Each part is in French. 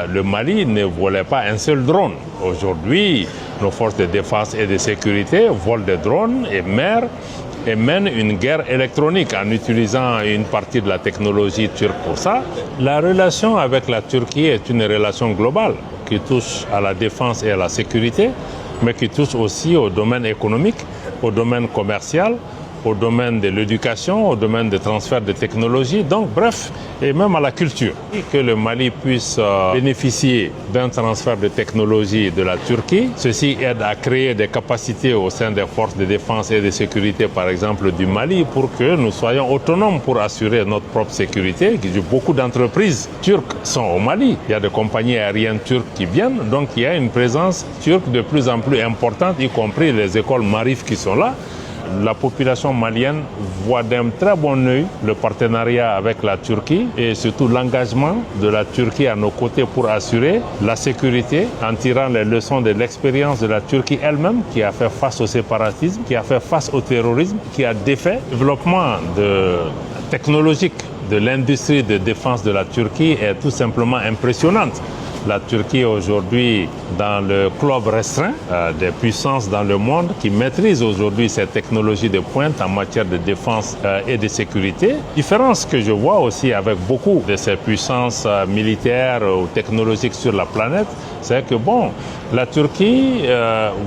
le Mali ne volait pas un seul drone. Aujourd'hui, nos forces de défense et de sécurité volent des drones et mènent une guerre électronique en utilisant une partie de la technologie turque pour ça. La relation avec la Turquie est une relation globale qui touche à la défense et à la sécurité, mais qui touche aussi au domaine économique, au domaine commercial, au domaine de l'éducation, au domaine des transferts de technologies, donc bref, et même à la culture. Et que le Mali puisse bénéficier d'un transfert de technologie de la Turquie, ceci aide à créer des capacités au sein des forces de défense et de sécurité, par exemple du Mali, pour que nous soyons autonomes pour assurer notre propre sécurité. Beaucoup d'entreprises turques sont au Mali, il y a des compagnies aériennes turques qui viennent, donc il y a une présence turque de plus en plus importante, y compris les écoles Marif qui sont là. La population malienne voit d'un très bon œil le partenariat avec la Turquie et surtout l'engagement de la Turquie à nos côtés pour assurer la sécurité en tirant les leçons de l'expérience de la Turquie elle-même qui a fait face au séparatisme, qui a fait face au terrorisme, qui a défait. Le développement technologique de l'industrie de défense de la Turquie est tout simplement impressionnante. La Turquie aujourd'hui dans le club restreint des puissances dans le monde qui maîtrisent aujourd'hui ces technologies de pointe en matière de défense et de sécurité. Différence que je vois aussi avec beaucoup de ces puissances militaires ou technologiques sur la planète, c'est que la Turquie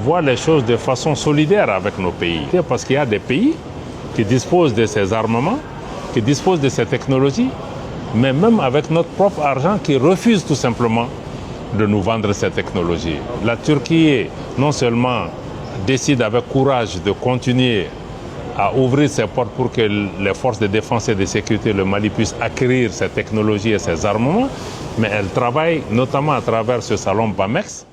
voit les choses de façon solidaire avec nos pays. Parce qu'il y a des pays qui disposent de ces armements, qui disposent de ces technologies, mais même avec notre propre argent qui refusent tout simplement de nous vendre ces technologies. La Turquie non seulement décide avec courage de continuer à ouvrir ses portes pour que les forces de défense et de sécurité, le Mali, puissent acquérir ces technologies et ces armements, mais elle travaille notamment à travers ce salon BAMEX